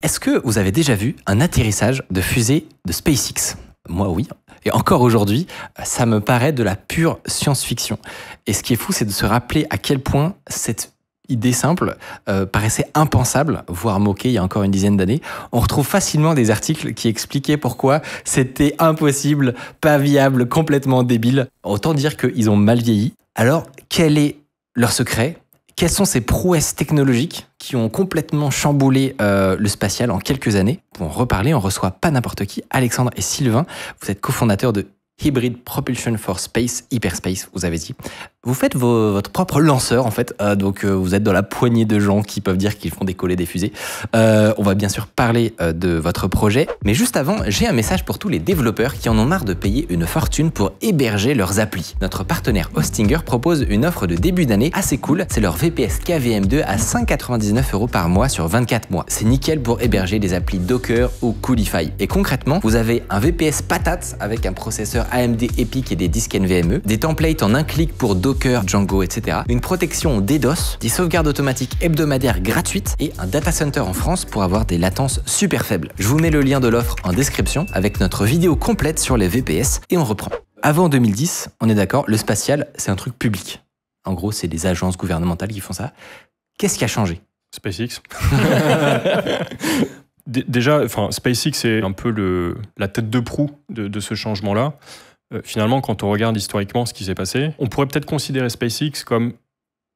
Est-ce que vous avez déjà vu un atterrissage de fusée de SpaceX? Moi, oui. Et encore aujourd'hui, ça me paraît de la pure science-fiction. Et ce qui est fou, c'est de se rappeler à quel point cette idée simple paraissait impensable, voire moquée il y a encore une dizaine d'années. On retrouve facilement des articles qui expliquaient pourquoi c'était impossible, pas viable, complètement débile. Autant dire qu'ils ont mal vieilli. Alors, quel est leur secret? Quelles sont ces prouesses technologiques qui ont complètement chamboulé le spatial en quelques années? Pour en reparler, on reçoit pas n'importe qui, Alexandre et Sylvain. Vous êtes cofondateurs de Hybrid Propulsion for Space, Hyperspace, vous avez dit. Vous faites votre propre lanceur, en fait. Donc, vous êtes dans la poignée de gens qui peuvent dire qu'ils font décoller des fusées. On va bien sûr parler de votre projet. Mais juste avant, j'ai un message pour tous les développeurs qui en ont marre de payer une fortune pour héberger leurs applis. Notre partenaire Hostinger propose une offre de début d'année assez cool. C'est leur VPS KVM2 à 5,99 € par mois sur 24 mois. C'est nickel pour héberger des applis Docker ou Coolify. Et concrètement, vous avez un VPS patate avec un processeur AMD EPYC et des disques NVMe, des templates en un clic pour Docker, Django, etc. Une protection DDoS, des sauvegardes automatiques hebdomadaires gratuites et un data center en France pour avoir des latences super faibles. Je vous mets le lien de l'offre en description avec notre vidéo complète sur les VPS et on reprend. Avant 2010, on est d'accord, le spatial, c'est un truc public. En gros, c'est des agences gouvernementales qui font ça. Qu'est-ce qui a changé? SpaceX. Déjà, SpaceX est un peu la tête de proue de ce changement-là. Finalement, quand on regarde historiquement ce qui s'est passé, on pourrait peut-être considérer SpaceX comme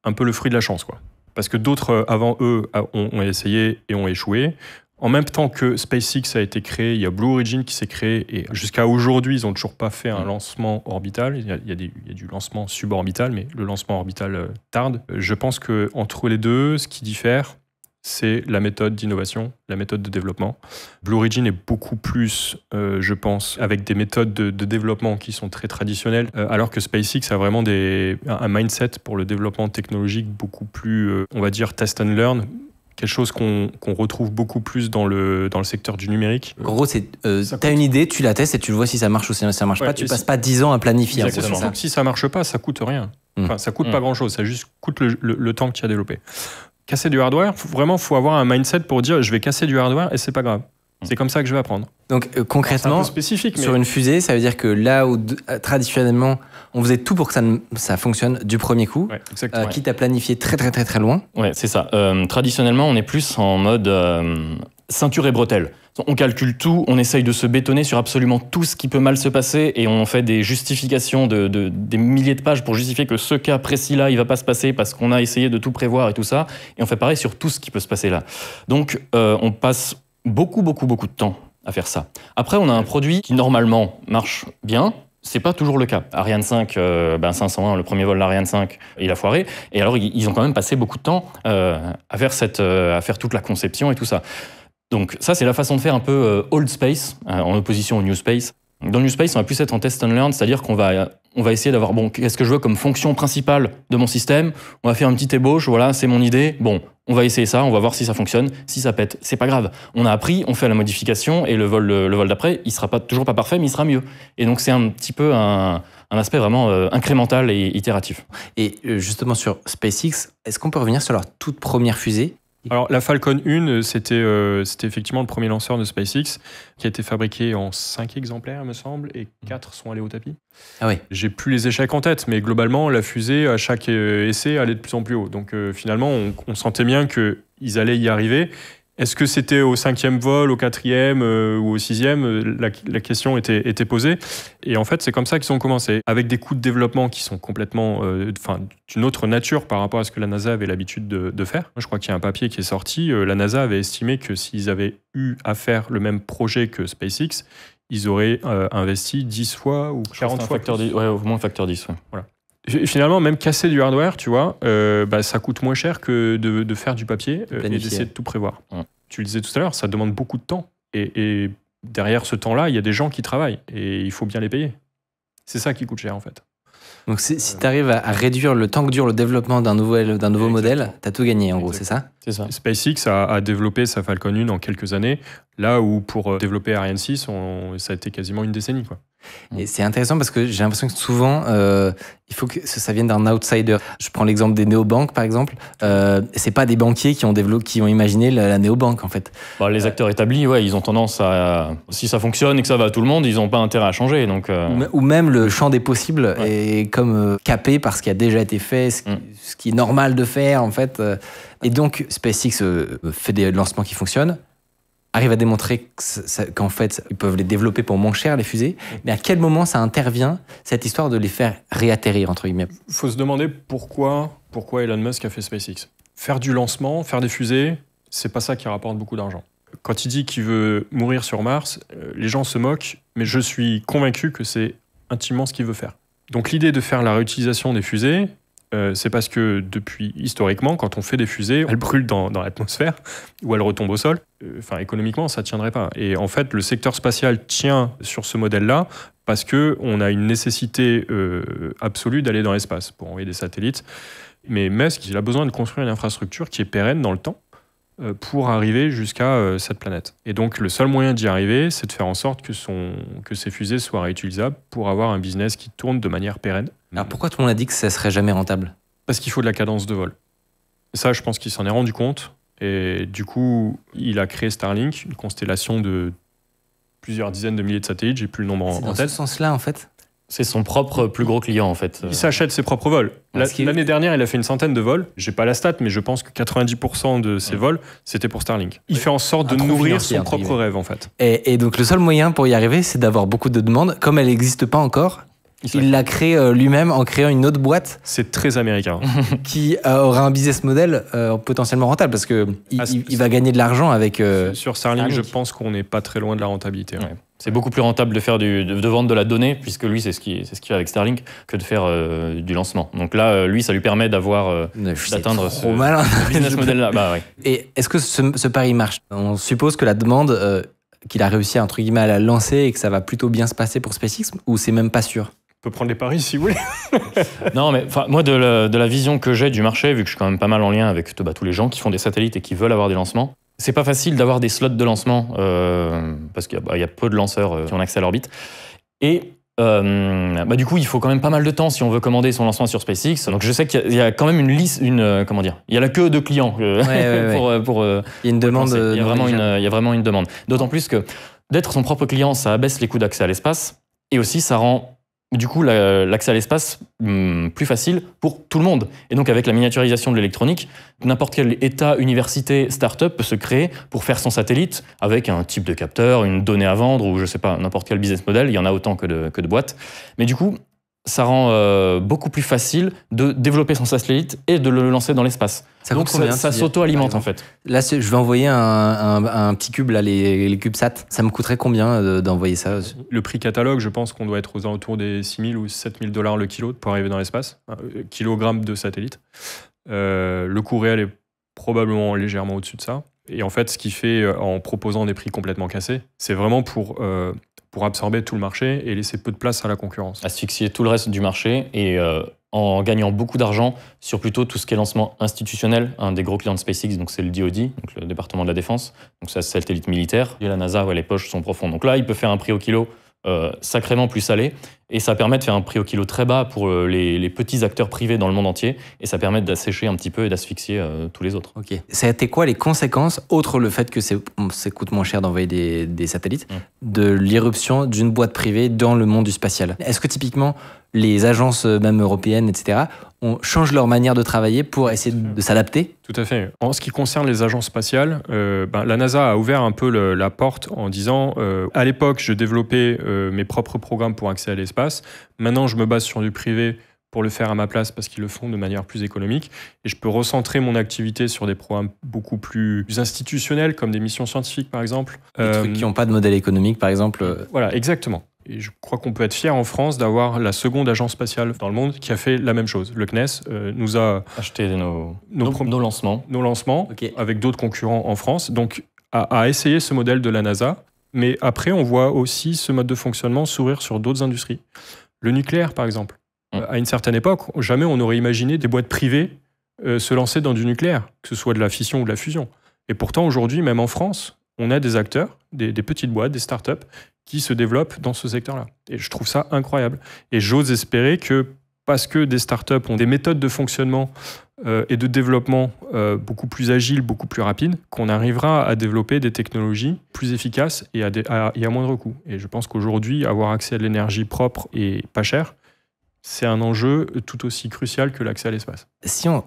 un peu le fruit de la chance, quoi. Parce que d'autres avant eux ont essayé et ont échoué. En même temps que SpaceX a été créé, il y a Blue Origin qui s'est créé et jusqu'à aujourd'hui, ils n'ont toujours pas fait un lancement orbital. Il y a du lancement suborbital, mais le lancement orbital tarde. Je pense qu'entre les deux, ce qui diffère, c'est la méthode d'innovation, la méthode de développement. Blue Origin est beaucoup plus, je pense, avec des méthodes de développement qui sont très traditionnelles, alors que SpaceX a vraiment un mindset pour le développement technologique beaucoup plus, on va dire, test and learn, quelque chose qu'on retrouve beaucoup plus dans le secteur du numérique. En gros, t'as une idée, tu la testes et tu vois si ça marche ou si ça marche pas. Tu passes pas 10 ans à planifier. Exactement. Donc si ça marche pas, ça coûte rien. Enfin, ça coûte pas grand-chose, ça juste coûte le temps que tu as développé. Casser du hardware, faut avoir un mindset pour dire je vais casser du hardware et c'est pas grave. C'est comme ça que je vais apprendre. Donc concrètement, un peu spécifique, sur une fusée, ça veut dire que là où traditionnellement on faisait tout pour que ça fonctionne du premier coup, quitte à planifier très loin. Ouais, c'est ça. Traditionnellement, on est plus en mode ceinture et bretelles. On calcule tout, on essaye de se bétonner sur absolument tout ce qui peut mal se passer et on fait des justifications des milliers de pages pour justifier que ce cas précis-là, il va pas se passer parce qu'on a essayé de tout prévoir et tout ça. Et on fait pareil sur tout ce qui peut se passer là. Donc, on passe beaucoup de temps à faire ça. Après, on a un produit qui, normalement, marche bien. C'est pas toujours le cas. Ariane 5, 501, le premier vol d'Ariane 5, il a foiré. Et alors, ils ont quand même passé beaucoup de temps à faire toute la conception et tout ça. Donc ça, c'est la façon de faire un peu old space, en opposition au new space. Dans le new space, on va plus être en test and learn, c'est-à-dire qu'on va essayer d'avoir, qu'est-ce que je veux comme fonction principale de mon système? On va faire une petite ébauche, voilà, c'est mon idée. Bon, on va essayer ça, on va voir si ça fonctionne. Si ça pète, c'est pas grave. On a appris, on fait la modification, et le vol d'après, il sera toujours pas parfait, mais il sera mieux. Et donc c'est un petit peu un aspect vraiment incrémental et itératif. Et justement sur SpaceX, est-ce qu'on peut revenir sur leur toute première fusée? Alors, la Falcon 1, c'était effectivement le premier lanceur de SpaceX qui a été fabriqué en 5 exemplaires, me semble, et 4 sont allés au tapis. Ah oui. J'ai plus les échecs en tête, mais globalement, la fusée, à chaque essai, allait de plus en plus haut. Donc, finalement, on sentait bien qu'ils allaient y arriver. Est-ce que c'était au 5e vol, au 4e ou au 6e? La question était posée. Et en fait, c'est comme ça qu'ils ont commencé. Avec des coûts de développement qui sont complètement d'une autre nature par rapport à ce que la NASA avait l'habitude de faire. Je crois qu'il y a un papier qui est sorti. La NASA avait estimé que s'ils avaient eu à faire le même projet que SpaceX, ils auraient investi 10 fois ou 40 fois. Au moins facteur 10. Ouais. Voilà. Et finalement, même casser du hardware, tu vois, ça coûte moins cher que de faire du papier et d'essayer de tout prévoir. Ouais. Tu le disais tout à l'heure, ça demande beaucoup de temps. Et derrière ce temps-là, il y a des gens qui travaillent et il faut bien les payer. C'est ça qui coûte cher, en fait. Donc si tu arrives à réduire le temps que dure le développement d'un nouveau modèle, tu as tout gagné, en gros, c'est ça? C'est ça. SpaceX a développé sa Falcon 1 en quelques années, là où pour développer Ariane 6, ça a été quasiment une décennie, quoi. Et c'est intéressant parce que j'ai l'impression que souvent, il faut que ça vienne d'un outsider. Je prends l'exemple des néobanques, par exemple. C'est pas des banquiers qui ont imaginé la néobanque, en fait. Les acteurs établis, ouais, ils ont tendance à... Si ça fonctionne et que ça va à tout le monde, ils n'ont pas intérêt à changer. Donc, Ou même le champ des possibles est comme capé par ce qui a déjà été fait, ce qui est normal de faire, en fait. Et donc, SpaceX fait des lancements qui fonctionnent, arrive à démontrer qu'en fait, ils peuvent les développer pour moins cher, les fusées. Mais à quel moment ça intervient, cette histoire de les faire réatterrir, entre guillemets? Il faut se demander pourquoi Elon Musk a fait SpaceX. Faire du lancement, faire des fusées, c'est pas ça qui rapporte beaucoup d'argent. Quand il dit qu'il veut mourir sur Mars, les gens se moquent, mais je suis convaincu que c'est intimement ce qu'il veut faire. Donc l'idée de faire la réutilisation des fusées, c'est parce que historiquement, quand on fait des fusées, elles brûlent dans l'atmosphère ou elles retombent au sol. Économiquement, ça ne tiendrait pas. Et en fait, le secteur spatial tient sur ce modèle-là parce qu'on a une nécessité absolue d'aller dans l'espace pour envoyer des satellites. Mais Musk, il a besoin de construire une infrastructure qui est pérenne dans le temps pour arriver jusqu'à cette planète. Et donc, le seul moyen d'y arriver, c'est de faire en sorte que ces fusées soient réutilisables pour avoir un business qui tourne de manière pérenne. Alors pourquoi tout le monde a dit que ça serait jamais rentable? Parce qu'il faut de la cadence de vol. Et ça, je pense qu'il s'en est rendu compte. Et du coup, il a créé Starlink, une constellation de plusieurs dizaines de milliers de satellites. J'ai plus le nombre en tête. C'est dans ce sens-là, en fait? C'est son propre plus gros client, en fait. Il s'achète ses propres vols. L'année dernière, il a fait une centaine de vols. J'ai pas la stat, mais je pense que 90% de ses vols, c'était pour Starlink. Il fait en sorte de nourrir son propre rêve, en fait. Et donc, le seul moyen pour y arriver, c'est d'avoir beaucoup de demandes. Comme elle n'existe pas encore, il l'a créé lui-même en créant une autre boîte. C'est très américain. Qui aura un business model potentiellement rentable parce qu'il va gagner de l'argent avec. Sur Starlink, je pense qu'on n'est pas très loin de la rentabilité. Ouais. C'est beaucoup plus rentable de faire de vendre de la donnée, puisque lui, c'est ce qu'il fait avec Starlink, que de faire du lancement. Donc là, lui, ça lui permet d'atteindre ce business model-là. Ouais. Et est-ce que ce pari marche? On suppose que la demande, qu'il a réussi entre guillemets à la lancer et que ça va plutôt bien se passer pour SpaceX, ou c'est même pas sûr? On peut prendre les paris si vous voulez. Non, mais moi, de la vision que j'ai du marché, vu que je suis quand même pas mal en lien avec tous les gens qui font des satellites et qui veulent avoir des lancements, c'est pas facile d'avoir des slots de lancement parce qu'il y a peu de lanceurs qui ont accès à l'orbite. Et du coup, il faut quand même pas mal de temps si on veut commander son lancement sur SpaceX. Donc je sais qu'il y a quand même une liste, comment dire, il y a la queue de clients pour il y a une demande. Il y a vraiment une demande. D'autant plus que d'être son propre client, ça abaisse les coûts d'accès à l'espace et aussi ça rend du coup l'accès à l'espace plus facile pour tout le monde. Et donc avec la miniaturisation de l'électronique, n'importe quel État, université, start-up peut se créer pour faire son satellite avec un type de capteur, une donnée à vendre ou je sais pas, n'importe quel business model. Il y en a autant que de boîtes. Mais du coup, ça rend beaucoup plus facile de développer son satellite et de le lancer dans l'espace. Donc ça s'auto-alimente en fait. Là, je vais envoyer un petit cube, là, les CubeSat. Ça me coûterait combien d'envoyer ça? Le prix catalogue, je pense qu'on doit être aux alentours des 6 000 ou 7 000 $ le kilo pour arriver dans l'espace. Kilogramme de satellite. Le coût réel est probablement légèrement au-dessus de ça. Et en fait, ce qu'il fait en proposant des prix complètement cassés, c'est vraiment pour absorber tout le marché et laisser peu de place à la concurrence. Asphyxier tout le reste du marché et en gagnant beaucoup d'argent sur plutôt tout ce qui est lancement institutionnel. Un des gros clients de SpaceX, donc c'est le DoD, donc le département de la Défense. Donc c'est un satellite militaire. Et la NASA, les poches sont profondes. Donc là, il peut faire un prix au kilo sacrément plus salé. Et ça permet de faire un prix au kilo très bas pour les petits acteurs privés dans le monde entier. Et ça permet d'assécher un petit peu et d'asphyxier tous les autres. Ok. Ça a été quoi les conséquences, outre le fait que ça coûte moins cher d'envoyer des satellites, de l'irruption d'une boîte privée dans le monde du spatial? Est-ce que typiquement, les agences même européennes, etc., changent leur manière de travailler pour essayer de s'adapter? Tout à fait. En ce qui concerne les agences spatiales, la NASA a ouvert un peu la porte en disant à l'époque, je développais mes propres programmes pour accéder à l'espace. Maintenant, je me base sur du privé pour le faire à ma place parce qu'ils le font de manière plus économique. Et je peux recentrer mon activité sur des programmes beaucoup plus institutionnels, comme des missions scientifiques, par exemple. Des trucs qui n'ont pas de modèle économique, par exemple. Voilà, exactement. Et je crois qu'on peut être fier en France d'avoir la seconde agence spatiale dans le monde qui a fait la même chose. Le CNES nous a acheté nos lancements. Nos lancements, okay, avec d'autres concurrents en France. Donc, a essayé ce modèle de la NASA. Mais après, on voit aussi ce mode de fonctionnement s'ouvrir sur d'autres industries. Le nucléaire, par exemple. À une certaine époque, jamais on aurait imaginé des boîtes privées se lancer dans du nucléaire, que ce soit de la fission ou de la fusion. Et pourtant, aujourd'hui, même en France, on a des acteurs, des petites boîtes, des startups qui se développent dans ce secteur-là. Et je trouve ça incroyable. Et j'ose espérer que parce que des startups ont des méthodes de fonctionnement et de développement beaucoup plus agiles, beaucoup plus rapides, qu'on arrivera à développer des technologies plus efficaces et à moindre coût. Et je pense qu'aujourd'hui, avoir accès à de l'énergie propre et pas chère, c'est un enjeu tout aussi crucial que l'accès à l'espace. Si on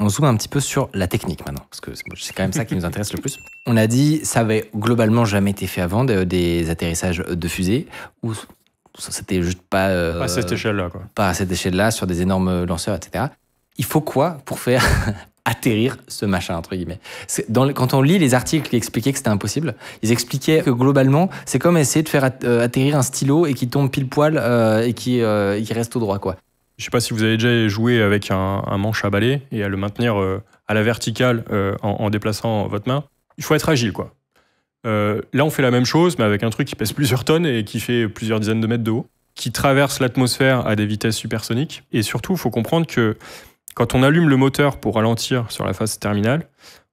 zoome un petit peu sur la technique maintenant, parce que c'est quand même ça qui nous intéresse le plus. On a dit ça avait globalement jamais été fait avant, des atterrissages de fusées, ou c'était juste pas à cette échelle-là, quoi. Pas à cette échelle-là, sur des énormes lanceurs, etc. Il faut quoi pour faire atterrir ce machin, entre guillemets? Quand on lit les articles qui expliquaient que c'était impossible, ils expliquaient que globalement, c'est comme essayer de faire atterrir un stylo et qui tombe pile poil et qui reste au droit, quoi. Je ne sais pas si vous avez déjà joué avec un manche à balai et à le maintenir à la verticale en déplaçant votre main. Il faut être agile, quoi. Là, on fait la même chose, mais avec un truc qui pèse plusieurs tonnes et qui fait plusieurs dizaines de mètres de haut, qui traverse l'atmosphère à des vitesses supersoniques. Et surtout, il faut comprendre que quand on allume le moteur pour ralentir sur la phase terminale,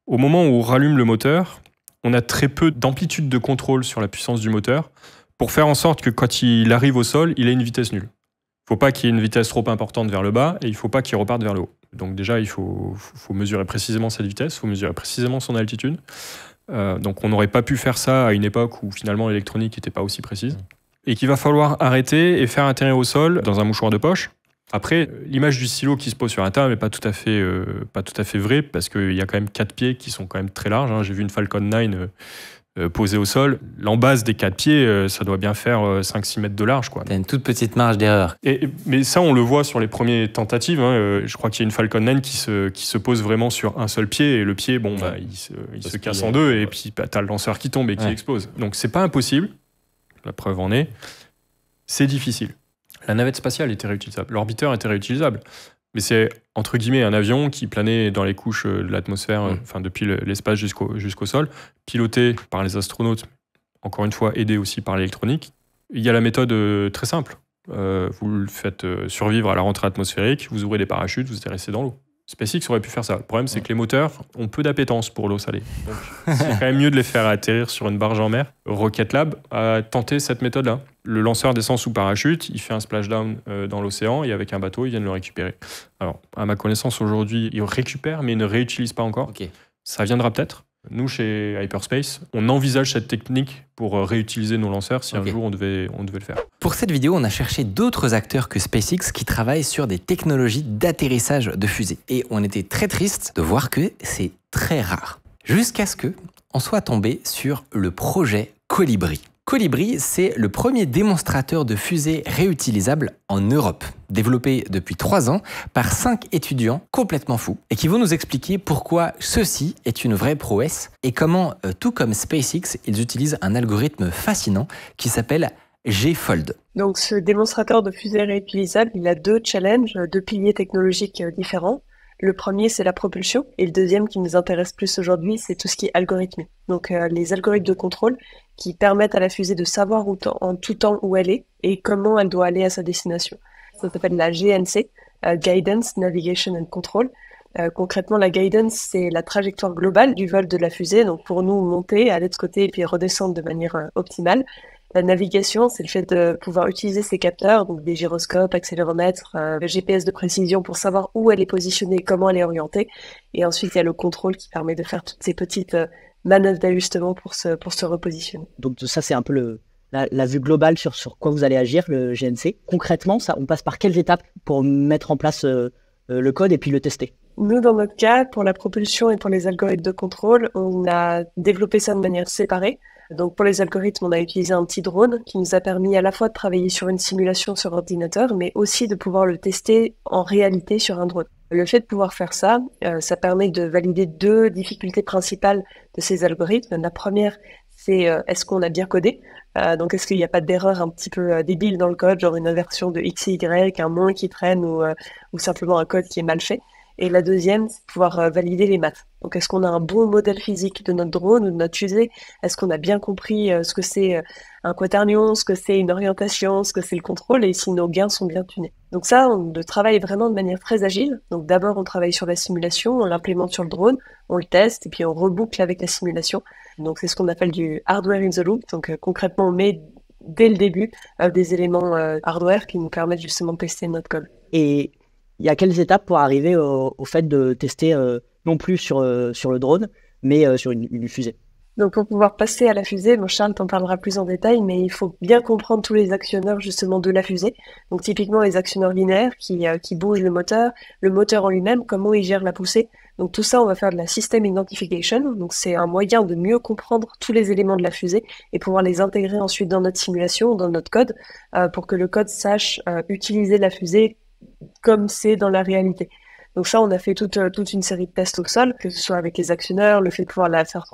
au moment où on rallume le moteur, on a très peu d'amplitude de contrôle sur la puissance du moteur pour faire en sorte que quand il arrive au sol, il ait une vitesse nulle. Il ne faut pas qu'il y ait une vitesse trop importante vers le bas et il ne faut pas qu'il reparte vers le haut. Donc déjà, il faut mesurer précisément cette vitesse, il faut mesurer précisément son altitude. Donc on n'aurait pas pu faire ça à une époque où finalement l'électronique n'était pas aussi précise. Et qu'il va falloir arrêter et faire atterrir au sol dans un mouchoir de poche. Après, l'image du stylo qui se pose sur un tas n'est pas tout à fait vraie parce qu'il y a quand même 4 pieds qui sont quand même très larges. J'ai vu une Falcon 9 posée au sol. L'embase des 4 pieds, ça doit bien faire 5-6 mètres de large, quoi. T'as une toute petite marge d'erreur. Mais ça, on le voit sur les premières tentatives. Je crois qu'il y a une Falcon 9 qui se pose vraiment sur un seul pied et le pied, il se casse en deux et puis t'as le lanceur qui tombe et qui explose. Donc c'est pas impossible. La preuve en est. C'est difficile. La navette spatiale était réutilisable. L'orbiteur était réutilisable. Mais c'est, entre guillemets, un avion qui planait dans les couches de l'atmosphère, depuis l'espace jusqu'au sol, piloté par les astronautes, encore une fois, aidé aussi par l'électronique. Il y a la méthode très simple. Vous le faites survivre à la rentrée atmosphérique, vous ouvrez des parachutes, vous atterrissez dans l'eau. SpaceX aurait pu faire ça. Le problème, c'est que les moteurs ont peu d'appétence pour l'eau salée. Donc, c'est quand même mieux de les faire atterrir sur une barge en mer. Rocket Lab a tenté cette méthode-là. Le lanceur descend sous parachute, il fait un splashdown dans l'océan et avec un bateau, ils viennent le récupérer. Alors, à ma connaissance, aujourd'hui, ils récupèrent, mais ils ne réutilisent pas encore. Okay. Ça viendra peut-être. Nous, chez Hyperspace, on envisage cette technique pour réutiliser nos lanceurs si un jour on devait le faire. Pour cette vidéo, on a cherché d'autres acteurs que SpaceX qui travaillent sur des technologies d'atterrissage de fusées. Et on était très triste de voir que c'est très rare. Jusqu'à ce qu'on soit tombé sur le projet Colibri. Colibri, c'est le premier démonstrateur de fusées réutilisables en Europe, développé depuis 3 ans par 5 étudiants complètement fous et qui vont nous expliquer pourquoi ceci est une vraie prouesse et comment, tout comme SpaceX, ils utilisent un algorithme fascinant qui s'appelle G-Fold. Donc ce démonstrateur de fusées réutilisables, il a 2 challenges, 2 piliers technologiques différents. Le premier, c'est la propulsion, et le deuxième qui nous intéresse plus aujourd'hui, c'est tout ce qui est algorithmique. Donc les algorithmes de contrôle qui permettent à la fusée de savoir en tout temps où elle est et comment elle doit aller à sa destination. Ça s'appelle la GNC, Guidance, Navigation and Control. Concrètement, la guidance, c'est la trajectoire globale du vol de la fusée, donc pour nous, monter, aller de ce côté et puis redescendre de manière optimale. La navigation, c'est le fait de pouvoir utiliser ces capteurs, donc des gyroscopes, accéléromètres, GPS de précision pour savoir où elle est positionnée, comment elle est orientée. Et ensuite, il y a le contrôle qui permet de faire toutes ces petites manœuvres d'ajustement pour se repositionner. Donc ça, c'est un peu la vue globale sur quoi vous allez agir, le GNC. Concrètement, ça, on passe par quelles étapes pour mettre en place le code et puis le tester? Nous, dans notre cas, pour la propulsion et pour les algorithmes de contrôle, on a développé ça de manière séparée. Donc pour les algorithmes, on a utilisé un petit drone qui nous a permis à la fois de travailler sur une simulation sur ordinateur, mais aussi de pouvoir le tester en réalité sur un drone. Le fait de pouvoir faire ça, ça permet de valider 2 difficultés principales de ces algorithmes. La première, c'est est-ce qu'on a bien codé? Donc est-ce qu'il n'y a pas d'erreur un petit peu débile dans le code, genre une inversion de X et Y, un moins qui traîne ou simplement un code qui est mal fait? Et la deuxième, c'est de pouvoir valider les maths. Donc, est-ce qu'on a un bon modèle physique de notre drone ou de notre fusée? Est-ce qu'on a bien compris ce que c'est un quaternion, ce que c'est une orientation, ce que c'est le contrôle, et si nos gains sont bien tunés. Donc ça, on le travaille vraiment de manière très agile. Donc d'abord, on travaille sur la simulation, on l'implémente sur le drone, on le teste, et puis on reboucle avec la simulation. Donc c'est ce qu'on appelle du hardware in the loop. Donc concrètement, on met dès le début des éléments hardware qui nous permettent justement de tester notre code. Et il y a quelles étapes pour arriver au fait de tester non plus sur le drone, mais sur une fusée? Donc pour pouvoir passer à la fusée, Charles t'en parlera plus en détail, mais il faut bien comprendre tous les actionneurs justement de la fusée. Donc typiquement les actionneurs linéaires qui bougent le moteur en lui-même, comment il gère la poussée. Donc tout ça, on va faire de la system identification. Donc c'est un moyen de mieux comprendre tous les éléments de la fusée et pouvoir les intégrer ensuite dans notre simulation, dans notre code, pour que le code sache utiliser la fusée comme c'est dans la réalité. Donc ça, on a fait toute une série de tests au sol, que ce soit avec les actionneurs, le fait de pouvoir la faire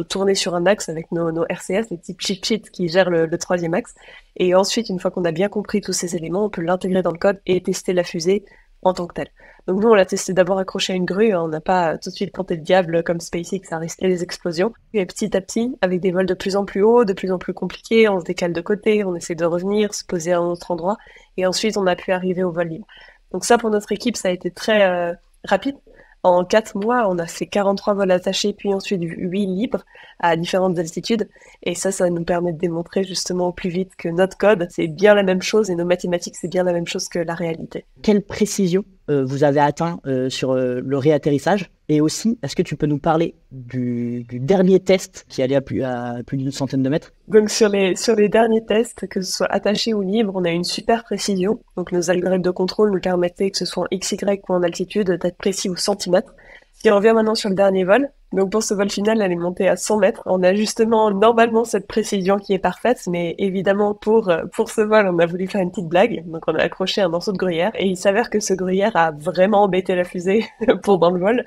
tourner sur un axe avec nos RCS, les petits cheat sheets qui gèrent le troisième axe. Et ensuite, une fois qu'on a bien compris tous ces éléments, on peut l'intégrer dans le code et tester la fusée en tant que telle. Donc nous, on l'a testé d'abord accroché à une grue, on n'a pas tout de suite tenté le diable comme SpaceX à risquer les explosions. Et petit à petit, avec des vols de plus en plus hauts, de plus en plus compliqués, on se décale de côté, on essaie de revenir, se poser à un autre endroit, et ensuite on a pu arriver au vol libre. Donc ça, pour notre équipe, ça a été très rapide. En 4 mois, on a fait 43 vols attachés, puis ensuite 8 libres à différentes altitudes. Et ça nous permet de démontrer justement au plus vite que notre code, c'est bien la même chose et nos mathématiques, c'est bien la même chose que la réalité. Quelle précision vous avez atteint sur le réatterrissage? Et aussi, est-ce que tu peux nous parler du dernier test qui allait à plus d'une centaine de mètres? Donc sur les derniers tests, que ce soit attaché ou libre, on a une super précision. Donc nos algorithmes de contrôle nous permettaient, que ce soit en XY ou en altitude, d'être précis au centimètre. Si on revient maintenant sur le dernier vol, donc pour ce vol final, elle est montée à 100 mètres. On a justement normalement cette précision qui est parfaite, mais évidemment pour ce vol, on a voulu faire une petite blague. Donc on a accroché un morceau de gruyère et il s'avère que ce gruyère a vraiment embêté la fusée pendant le vol.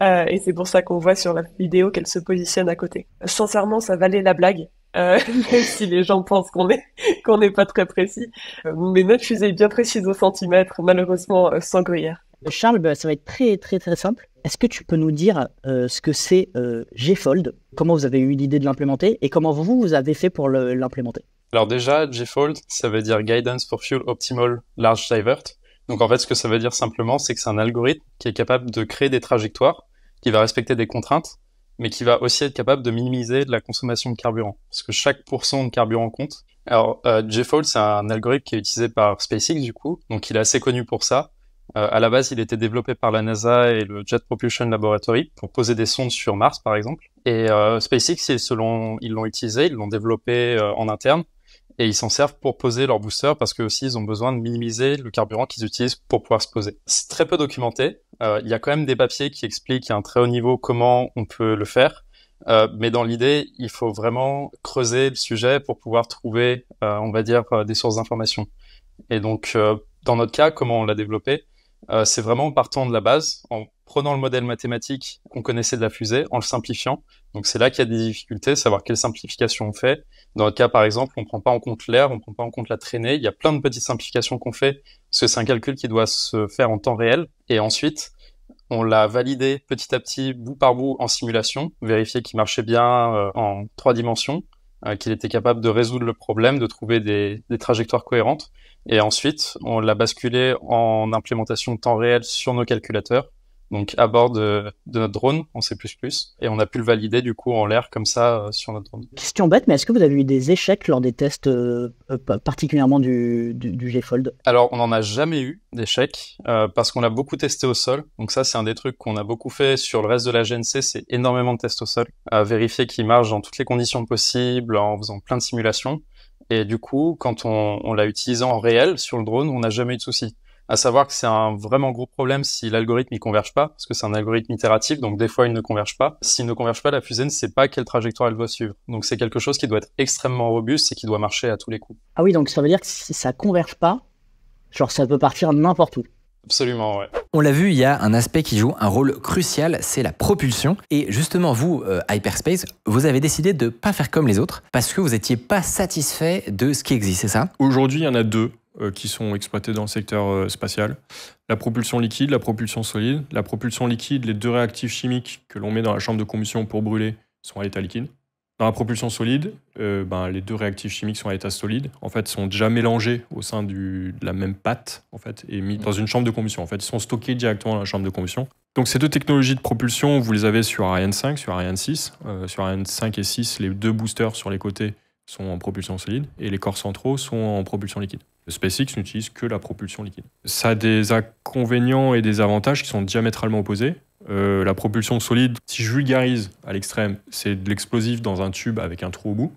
Et c'est pour ça qu'on voit sur la vidéo qu'elle se positionne à côté. Sincèrement, ça valait la blague. Même si les gens pensent qu'on n'est pas très précis. Mais notre fusée est bien précise au centimètre, malheureusement sans gruyère. Charles, ça va être très très très simple. Est-ce que tu peux nous dire ce que c'est JFold, comment vous avez eu l'idée de l'implémenter et comment vous avez fait pour l'implémenter? Alors déjà, JFold, ça veut dire Guidance for Fuel Optimal Large Divert. Donc en fait, ce que ça veut dire simplement, c'est que c'est un algorithme qui est capable de créer des trajectoires, qui va respecter des contraintes, mais qui va aussi être capable de minimiser la consommation de carburant, parce que chaque pourcent de carburant compte. Alors JFold, c'est un algorithme qui est utilisé par SpaceX du coup, donc il est assez connu pour ça. À la base, il était développé par la NASA et le Jet Propulsion Laboratory pour poser des sondes sur Mars, par exemple. Et SpaceX, ils l'ont utilisé, ils l'ont développé en interne et ils s'en servent pour poser leurs boosters parce que aussi ils ont besoin de minimiser le carburant qu'ils utilisent pour pouvoir se poser. C'est très peu documenté. Il y a quand même des papiers qui expliquent à un très haut niveau comment on peut le faire. Mais dans l'idée, il faut vraiment creuser le sujet pour pouvoir trouver, on va dire, des sources d'informations. Et donc, dans notre cas, comment on l'a développé? C'est vraiment en partant de la base, en prenant le modèle mathématique qu'on connaissait de la fusée, en le simplifiant. Donc c'est là qu'il y a des difficultés, savoir quelle simplification on fait. Dans notre cas, par exemple, on ne prend pas en compte l'air, on ne prend pas en compte la traînée. Il y a plein de petites simplifications qu'on fait, parce que c'est un calcul qui doit se faire en temps réel. Et ensuite, on l'a validé petit à petit, bout par bout, en simulation, vérifier qu'il marchait bien en 3 dimensions, qu'il était capable de résoudre le problème, de trouver des trajectoires cohérentes. Et ensuite, on l'a basculé en implémentation temps réel sur nos calculateurs, donc à bord de notre drone en C++, et on a pu le valider du coup en l'air comme ça sur notre drone. Question bête, mais est-ce que vous avez eu des échecs lors des tests, particulièrement du JFold? Alors, on n'en a jamais eu d'échecs, parce qu'on l'a beaucoup testé au sol, donc ça c'est un des trucs qu'on a beaucoup fait sur le reste de la GNC, c'est énormément de tests au sol, vérifier qu'il marche dans toutes les conditions possibles, en faisant plein de simulations. Et du coup, quand on l'a utilisé en réel sur le drone, on n'a jamais eu de souci. À savoir que c'est un vraiment gros problème si l'algorithme il converge pas, parce que c'est un algorithme itératif, donc des fois il ne converge pas. S'il ne converge pas, la fusée ne sait pas quelle trajectoire elle doit suivre. Donc c'est quelque chose qui doit être extrêmement robuste et qui doit marcher à tous les coups. Ah oui, donc ça veut dire que si ça converge pas, genre ça peut partir n'importe où. Absolument, ouais. On l'a vu, il y a un aspect qui joue un rôle crucial, c'est la propulsion. Et justement, vous, Hyperspace, vous avez décidé de ne pas faire comme les autres parce que vous n'étiez pas satisfait de ce qui existe, c'est ça? Aujourd'hui, il y en a 2 qui sont exploités dans le secteur spatial. la propulsion liquide, la propulsion solide. La propulsion liquide, les 2 réactifs chimiques que l'on met dans la chambre de combustion pour brûler sont à l'état liquide. Dans la propulsion solide, les 2 réactifs chimiques sont à l'état solide. En fait, ils sont déjà mélangés au sein de la même pâte, en fait, et mis dans une chambre de combustion. En fait, ils sont stockés directement dans la chambre de combustion. Donc, ces 2 technologies de propulsion, vous les avez sur Ariane 5, sur Ariane 6. Sur Ariane 5 et 6, les 2 boosters sur les côtés sont en propulsion solide et les corps centraux sont en propulsion liquide. Le SpaceX n'utilise que la propulsion liquide. Ça a des inconvénients et des avantages qui sont diamétralement opposés. La propulsion solide, si je vulgarise à l'extrême, c'est de l'explosif dans un tube avec un trou au bout.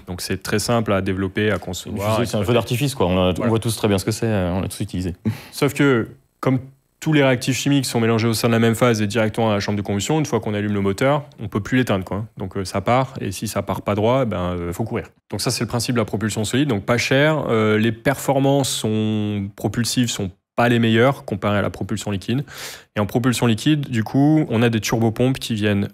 Donc c'est très simple à développer, à concevoir. C'est un feu d'artifice, quoi. On voit tous très bien ce que c'est, on l'a tous utilisé. Sauf que, comme tous les réactifs chimiques sont mélangés au sein de la même phase et directement à la chambre de combustion, une fois qu'on allume le moteur, on ne peut plus l'éteindre, quoi. Donc ça part, et si ça part pas droit, faut courir. Donc ça, c'est le principe de la propulsion solide, donc pas cher. Les performances propulsives sont pas les meilleures comparées à la propulsion liquide. Et en propulsion liquide, du coup, on a des turbopompes qui viennent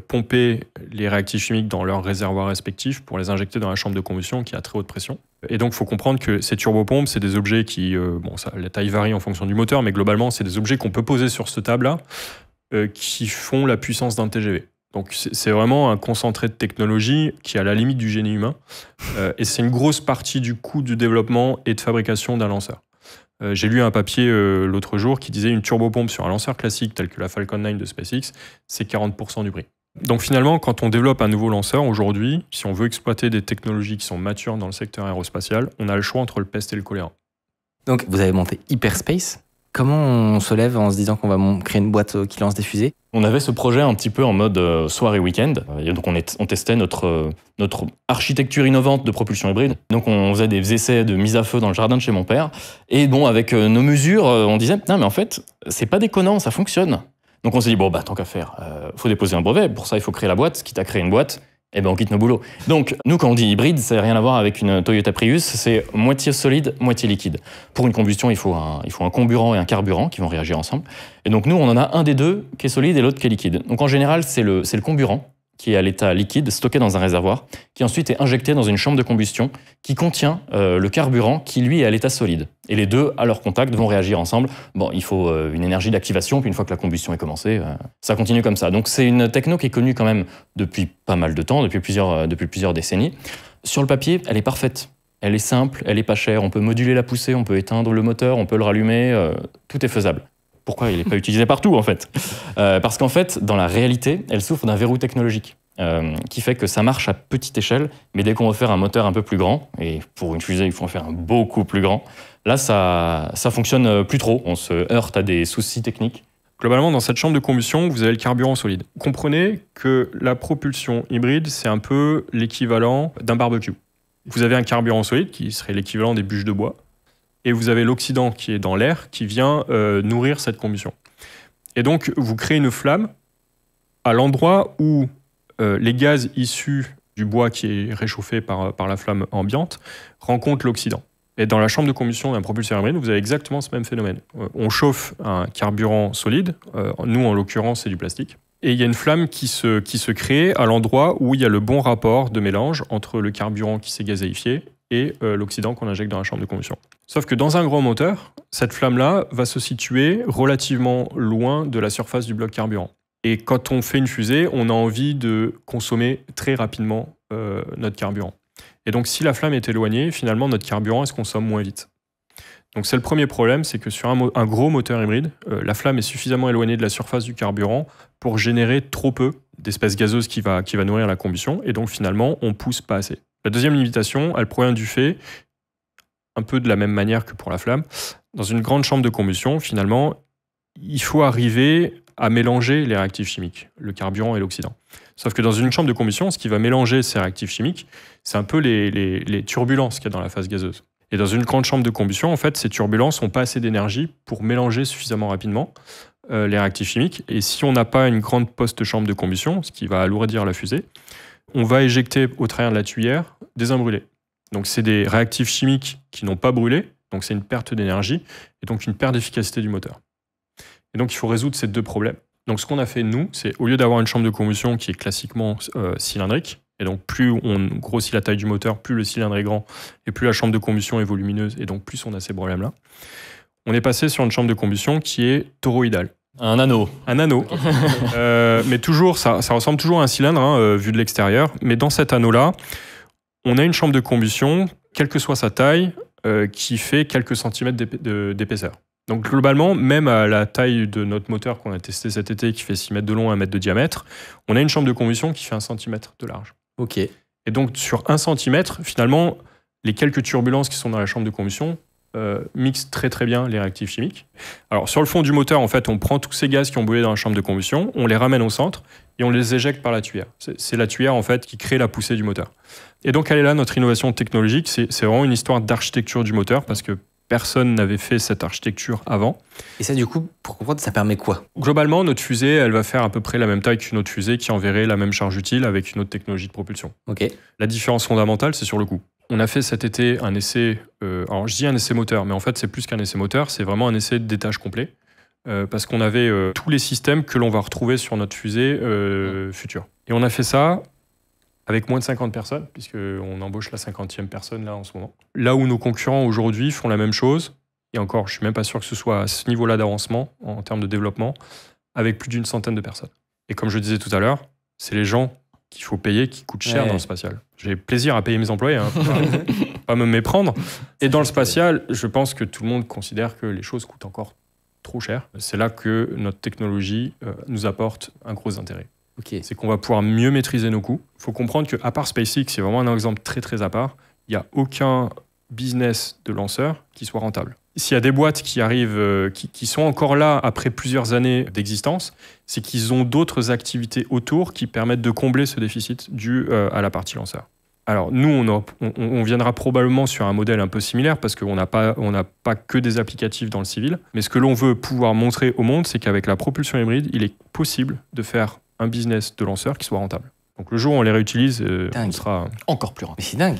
pomper les réactifs chimiques dans leurs réservoirs respectifs pour les injecter dans la chambre de combustion qui est à très haute pression. Et donc, il faut comprendre que ces turbopompes, c'est des objets qui... la taille varie en fonction du moteur, mais globalement, c'est des objets qu'on peut poser sur ce table-là qui font la puissance d'un TGV. Donc, c'est vraiment un concentré de technologie qui est à la limite du génie humain. Et c'est une grosse partie du coût du développement et de fabrication d'un lanceur. J'ai lu un papier l'autre jour qui disait une turbopompe sur un lanceur classique tel que la Falcon 9 de SpaceX, c'est 40% du prix. Donc finalement, quand on développe un nouveau lanceur aujourd'hui, si on veut exploiter des technologies qui sont matures dans le secteur aérospatial, on a le choix entre le pest et le choléra. Donc vous avez monté Hyperspace. Comment on se lève en se disant qu'on va créer une boîte qui lance des fusées ? On avait ce projet un petit peu en mode soirée week-end. Et donc on testait notre architecture innovante de propulsion hybride. Donc on faisait des essais de mise à feu dans le jardin de chez mon père. Et bon, avec nos mesures, on disait non mais en fait c'est pas déconnant, ça fonctionne. Donc on s'est dit bon tant qu'à faire, faut déposer un brevet. Pour ça il faut créer la boîte. Quitte à créer une boîte, on quitte nos boulots. Donc, nous, quand on dit hybride, ça n'a rien à voir avec une Toyota Prius, c'est moitié solide, moitié liquide. Pour une combustion, il faut un comburant et un carburant qui vont réagir ensemble. Et donc, nous, on en a un des deux qui est solide et l'autre qui est liquide. Donc, en général, c'est le comburant qui est à l'état liquide, stocké dans un réservoir, qui ensuite est injecté dans une chambre de combustion qui contient le carburant qui, lui, est à l'état solide. Et les deux, à leur contact, vont réagir ensemble. Bon, il faut une énergie d'activation, puis une fois que la combustion est commencée, ça continue comme ça. Donc c'est une techno qui est connue quand même depuis pas mal de temps, depuis plusieurs décennies. Sur le papier, elle est parfaite. Elle est simple, elle est pas chère. On peut moduler la poussée, on peut éteindre le moteur, on peut le rallumer, tout est faisable. Pourquoi il n'est pas utilisé partout, en fait ? Parce qu'en fait, dans la réalité, elle souffre d'un verrou technologique qui fait que ça marche à petite échelle, mais dès qu'on veut faire un moteur un peu plus grand, et pour une fusée, il faut en faire un beaucoup plus grand, là, ça fonctionne plus trop. On se heurte à des soucis techniques. Globalement, dans cette chambre de combustion, vous avez le carburant solide. Comprenez que la propulsion hybride, c'est un peu l'équivalent d'un barbecue. Vous avez un carburant solide, qui serait l'équivalent des bûches de bois, et vous avez l'oxydant qui est dans l'air, qui vient nourrir cette combustion. Et donc, vous créez une flamme à l'endroit où les gaz issus du bois qui est réchauffé par la flamme ambiante rencontrent l'oxydant. Et dans la chambre de combustion d'un propulseur hybride, vous avez exactement ce même phénomène. On chauffe un carburant solide, nous en l'occurrence c'est du plastique, et il y a une flamme qui se crée à l'endroit où il y a le bon rapport de mélange entre le carburant qui s'est gazéifié et l'oxydant qu'on injecte dans la chambre de combustion. Sauf que dans un grand moteur, cette flamme-là va se situer relativement loin de la surface du bloc carburant. Et quand on fait une fusée, on a envie de consommer très rapidement notre carburant. Et donc si la flamme est éloignée, finalement notre carburant se consomme moins vite. Donc c'est le premier problème, c'est que sur un gros moteur hybride, la flamme est suffisamment éloignée de la surface du carburant pour générer trop peu d'espèces gazeuses qui va nourrir la combustion, et donc finalement on pousse pas assez. La deuxième limitation, elle provient du fait, un peu de la même manière que pour la flamme, dans une grande chambre de combustion, finalement, il faut arriver à mélanger les réactifs chimiques, le carburant et l'oxydant. Sauf que dans une chambre de combustion, ce qui va mélanger ces réactifs chimiques, c'est un peu les turbulences qu'il y a dans la phase gazeuse. Et dans une grande chambre de combustion, en fait, ces turbulences n'ont pas assez d'énergie pour mélanger suffisamment rapidement les réactifs chimiques. Et si on n'a pas une grande post-chambre de combustion, ce qui va alourdir la fusée, on va éjecter au travers de la tuyère des imbrûlés. Donc c'est des réactifs chimiques qui n'ont pas brûlé, donc c'est une perte d'énergie et donc une perte d'efficacité du moteur. Et donc il faut résoudre ces deux problèmes. Donc ce qu'on a fait nous, c'est au lieu d'avoir une chambre de combustion qui est classiquement cylindrique, et donc plus on grossit la taille du moteur, plus le cylindre est grand, et plus la chambre de combustion est volumineuse, et donc plus on a ces problèmes-là, On est passé sur une chambre de combustion qui est toroïdale. Un anneau. Un anneau. Mais toujours, ça ressemble toujours à un cylindre, hein, vu de l'extérieur. Mais dans cet anneau-là, on a une chambre de combustion, quelle que soit sa taille, qui fait quelques centimètres d'épaisseur. Donc globalement, même à la taille de notre moteur qu'on a testé cet été, qui fait 6 mètres de long, 1 mètre de diamètre, on a une chambre de combustion qui fait 1 centimètre de large. Ok. Et donc sur 1 centimètre, finalement, les quelques turbulences qui sont dans la chambre de combustion mixent très très bien les réactifs chimiques. Alors sur le fond du moteur, en fait, on prend tous ces gaz qui ont brûlé dans la chambre de combustion, on les ramène au centre et on les éjecte par la tuyère. C'est la tuyère en fait qui crée la poussée du moteur. Et donc elle est là, notre innovation technologique, c'est vraiment une histoire d'architecture du moteur parce que personne n'avait fait cette architecture avant. Et ça, du coup, pour comprendre, ça permet quoi? Globalement, notre fusée, elle va faire à peu près la même taille qu'une autre fusée qui enverrait la même charge utile avec une autre technologie de propulsion. Ok. La différence fondamentale, c'est sur le coût. On a fait cet été un essai, alors je dis un essai moteur, mais en fait, c'est plus qu'un essai moteur, c'est vraiment un essai d'étage complet. Parce qu'on avait tous les systèmes que l'on va retrouver sur notre fusée future. Et on a fait ça avec moins de 50 personnes, puisqu'on embauche la 50e personne là en ce moment. Là où nos concurrents aujourd'hui font la même chose, et encore, je ne suis même pas sûr que ce soit à ce niveau-là d'avancement en termes de développement, avec plus d'une centaine de personnes. Et comme je disais tout à l'heure, c'est les gens qu'il faut payer qui coûtent cher dans le spatial. J'ai plaisir à payer mes employés, hein, pas me méprendre. Et dans le spatial, je pense que tout le monde considère que les choses coûtent encore trop cher. C'est là que notre technologie nous apporte un gros intérêt. Okay. C'est qu'on va pouvoir mieux maîtriser nos coûts. Il faut comprendre qu'à part SpaceX, c'est vraiment un exemple très très à part, il n'y a aucun business de lanceur qui soit rentable. S'il y a des boîtes qui arrivent, qui sont encore là après plusieurs années d'existence, c'est qu'ils ont d'autres activités autour qui permettent de combler ce déficit dû à la partie lanceur. Alors nous, on viendra probablement sur un modèle un peu similaire parce qu'on n'a pas que des applicatifs dans le civil. Mais ce que l'on veut pouvoir montrer au monde, c'est qu'avec la propulsion hybride, il est possible de faire un business de lanceur qui soit rentable. Donc le jour où on les réutilise, on sera encore plus rentable. Mais c'est dingue.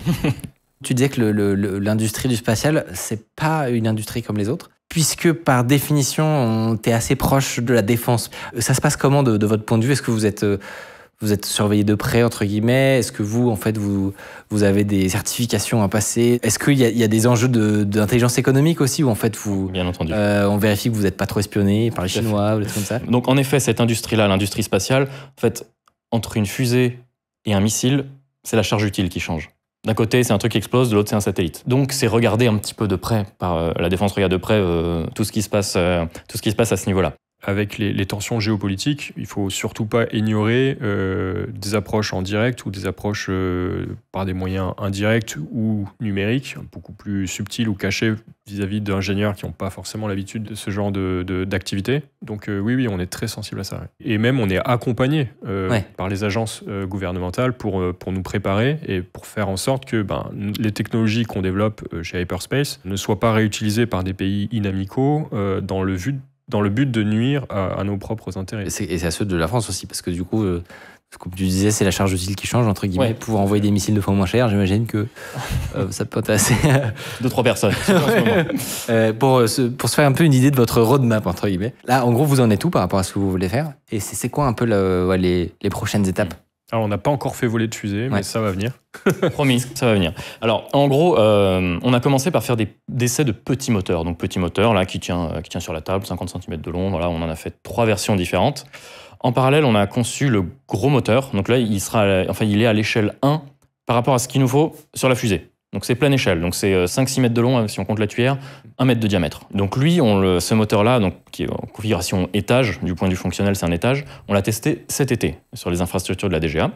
Tu disais que l'industrie du spatial, c'est pas une industrie comme les autres, puisque par définition, t'es assez proche de la défense. Ça se passe comment de votre point de vue? Est-ce que vous êtes surveillé de près, entre guillemets? Est-ce que vous, en fait, vous avez des certifications à passer? Est-ce qu'il y a des enjeux d'intelligence économique aussi, où en fait, Bien entendu. On vérifie que vous n'êtes pas trop espionné par les Chinois ou des trucs comme ça? Donc, en effet, cette industrie-là, l'industrie spatiale, en fait, entre une fusée et un missile, c'est la charge utile qui change. D'un côté, c'est un truc qui explose, de l'autre, c'est un satellite. Donc, c'est regarder un petit peu de près, la défense regarde de près tout ce qui se passe à ce niveau-là. Avec les tensions géopolitiques, il ne faut surtout pas ignorer des approches en direct ou des approches par des moyens indirects ou numériques, beaucoup plus subtils ou cachés vis-à-vis d'ingénieurs qui n'ont pas forcément l'habitude de ce genre d'activité. Donc oui, on est très sensible à ça. Et même, on est accompagné par les agences gouvernementales pour nous préparer et pour faire en sorte que les technologies qu'on développe chez Hyperspace ne soient pas réutilisées par des pays inamicaux dans le but de nuire à nos propres intérêts. Et c'est à ceux de la France aussi, parce que du coup, comme tu disais, c'est la charge utile qui change, entre guillemets. Ouais. Pouvoir envoyer des missiles 2 fois moins cher, j'imagine que ça peut intéresser 2-3 personnes. pour se faire un peu une idée de votre roadmap, entre guillemets. Là, en gros, vous en êtes où par rapport à ce que vous voulez faire? Et c'est quoi un peu les prochaines étapes? Alors, on n'a pas encore fait voler de fusée, mais ça va venir. Promis, ça va venir. Alors, en gros, on a commencé par faire des essais de petits moteurs. Donc, petit moteur, là, qui tient sur la table, 50 cm de long. Voilà, on en a fait 3 versions différentes. En parallèle, on a conçu le gros moteur. Donc là, il est à l'échelle 1 par rapport à ce qu'il nous faut sur la fusée. Donc, c'est pleine échelle. Donc, c'est 5-6 mètres de long, si on compte la tuyère, 1 mètre de diamètre. Donc, lui, ce moteur-là, donc, qui est en configuration étage, du point de vue fonctionnel, c'est un étage, on l'a testé cet été sur les infrastructures de la DGA.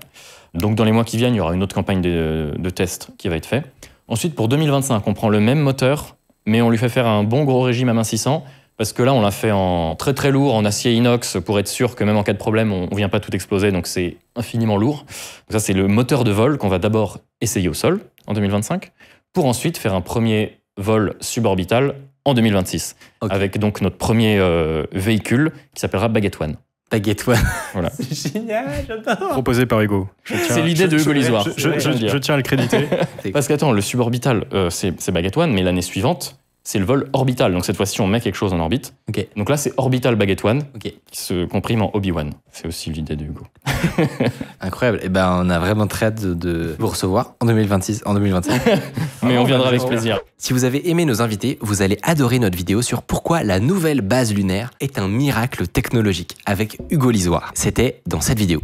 Donc, dans les mois qui viennent, il y aura une autre campagne de tests qui va être faite. Ensuite, pour 2025, on prend le même moteur, mais on lui fait faire un bon gros régime AM600, parce que là, on l'a fait en très très lourd, en acier inox, pour être sûr que même en cas de problème, on ne vient pas tout exploser, donc c'est infiniment lourd. Donc ça, c'est le moteur de vol qu'on va d'abord essayer au sol en 2025, pour ensuite faire un premier vol suborbital en 2026, avec donc notre premier véhicule qui s'appellera Baguette One. Baguette One. Voilà. C'est génial, j'adore. Proposé par Hugo. C'est l'idée de Hugo Lisoire. Je tiens à le créditer. Parce qu'attends, le suborbital, c'est Baguette One, mais l'année suivante, c'est le vol orbital. Donc cette fois-ci, on met quelque chose en orbite. Ok. Donc là, c'est Orbital Baguette One, Ok. qui se comprime en Obi-Wan. C'est aussi l'idée de Hugo. Incroyable. Et ben, on a vraiment très hâte de vous recevoir en 2026, en 2025. Mais on viendra avec plaisir. Si vous avez aimé nos invités, vous allez adorer notre vidéo sur pourquoi la nouvelle base lunaire est un miracle technologique avec Hugo Lisoire. C'était dans cette vidéo.